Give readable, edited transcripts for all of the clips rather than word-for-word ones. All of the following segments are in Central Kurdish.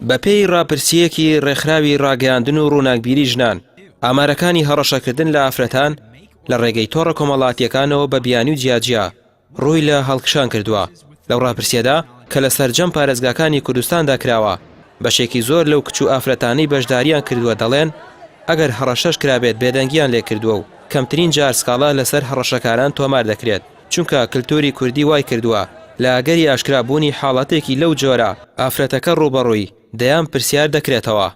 بەپێی ڕاپرسیەکی ڕێکخراوی ڕاگەیاندن و ڕووناکبیری ژنان ئامارەکانی هەڕەشەکردن لە ئافرەتان لە ڕێگەی تۆڕە کۆمەڵاتیەکانەوە بە بیانی و جیاجیا ڕووی لە هەڵکشان کردووە. لەو ڕاپرسیەدا کە لە سەرجەم پارێزگاکانی کوردستاندا کراوە بەشێکی زۆر لەو کچ و ئافرەتانەی بەشداریان کردووە دەڵێن ئەگەر هەڕەشەش کرابێت بێدەنگیان لێ کردووە و کەمترین جار سکاڵا لەسەر هەڕەشەکاران تۆمار دەکرێت چونکە کللتوری کوردی وای کردووە لە ئەگەری ئاشکرابوونی حاڵەتێکی لەو جۆرە ئافرەتەکە ڕوبەڕووی دەیان پرسیار دەکرێتەوە.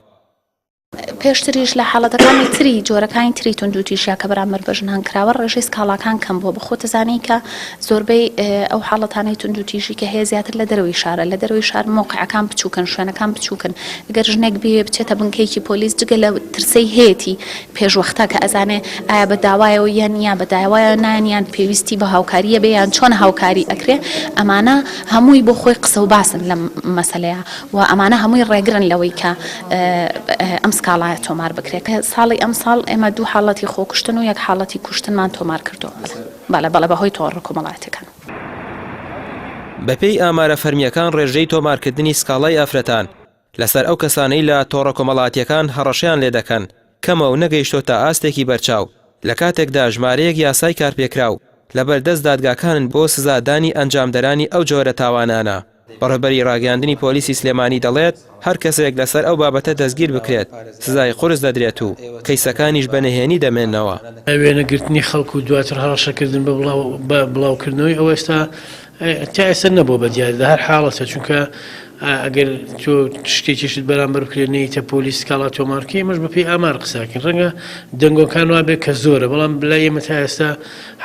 پێشتریش لە حاڵەتەکانی تری جۆرەکانی تری توندوتیشیا کە بەرامبەر بە ژنان کراوە ڕێژەی سکاڵاکان کەم بۆ بخۆ دەزانی کە زۆربەی ئەو حاڵەتانەی توندوتیژی کە هەیە زیاتر لە دەرەوەی شارە لە دەرەوەی شار مۆقعەکان بچووکن شوێنەکان بچووکن ئەگەر ژنێک بێ بچێتە بنکەیەکی پۆلیس جگە لە ترسەی هەیەی پێشوەختە کە ئەزانێ ئایا بە داوایەوە یان یا بە داوایە نانیان پێویستی بە هاوکاریە بێ یان چۆن هاوکاری ئەکرێ ئەمانە هەمووی بۆ خۆی قسە و باسن لە مەسەلەیە و ئەمانە هەمووی ڕێگرن لەوەی کە ئەم سکاڵایە تۆمار بکرێت. ساڵی ئەم ساڵ ئێمە دوو حاڵەتی خۆکوشتن و یەک حاڵەتی کوشتنمان تۆمار کردەوە بەڵێ بەهۆی تۆڕە کۆمەڵاتەکان. بەپێی ئامارە فەرمیەکان ڕێژەی تۆمارکردنی سکاڵای ئافرەتان لەسەر ئەو کەسانەی لە تۆڕە کۆمەڵاتیەکان هەڕەشیان لێ دەکەن کەمە و نەگەیشتۆتە ئاستێکی بەرچاو لە کاتێکدا ژمارەیەک یاسای کارپێکراو لەبەردەست دادگاکانن بۆ سزادانی ئەنجامدەرانی ئەو جۆرە تاوانانە. بەڕێبەری ڕاگەاندنی پۆلیسی سلێمانی دەڵێت هەر کەسێک لەسەر ئەو بابەتە دەستگیر بکرێت سزای قورس دەدرێت و کەیسەکانیش بەنهێنی دەمێنەوە. وێنەگرتنی خەڵکو و دواتر هەڕەشەکردن بە بڵاوکردنەوەی ئەو ئێستا تا ئێستا نەبووە بە دیاریدا هەر حاڵەتە چونکە ئەگەر تۆ شتێکیشت بەرامبەر بکرێنیتە پۆلیس سکاڵا تۆمارکەی مەش بەپێی ئامار قساکەن ڕەنگە دەنگۆکان وا بێت کە زۆرە بەڵام لای ئێمە تا ئێستا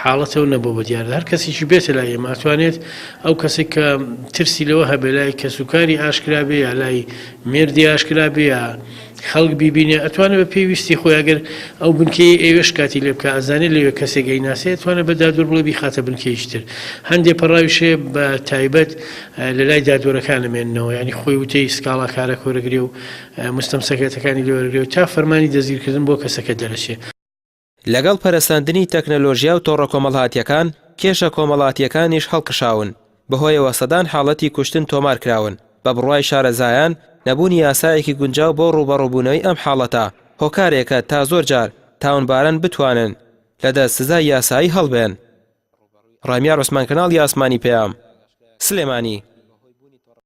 حاڵەتەوە نەبووە بە دیاریدا هەر کەسێکی بێتە لای ئێمە ئەتوانێت ئەو کەسێک کە ترسی لەوە هەبێ لای کە سوکاری ئاشکرا بێ یا لای مێردی ئاشکرا بێ یا خەڵک بیبینێ ئەتوانێت بە پێویستی خۆی ئەگەر ئەو بنکەی ئێوەش کاتی لێ بکە ئەزانێت لەوێ کەسێک ئەیناسێ ئەتوانێت بە دادوەر بڵێ بیخاتە بنکەیشتر. هەندێک پەڕاویشێ بە تایبەت لە لای دادوەرەکان ئەمێننەوە ینی خۆی وتەی سکاڵا کارە کۆرەگرێ و مستەمسەکێتەکانی لێوەرگرێ و تا فەرمانی دەستگیرکردن بۆ کەسەکە دەرەچێت. لەگەڵ پەرستاندنی تەکنەلۆژیا و تۆڕە کۆمەڵاتیەکان کێشە کۆمەڵاتیەکانیش هەڵکشاون بەهۆیەوە سەدان حاڵەتی کوشتن تۆمار کراون بە بڕوای شارەزایان نەبوونی یاسایەکی گونجاو بۆ ڕوبەڕووبوونەوەی ئەم حاڵەتە هۆکارێکە تا زۆر جار تاوانباران بتوانن لەدەست سزای یاسایی هەڵبێن. ڕامیار عوسمان کەناڵی ئاسمانی پێام سلێمانی.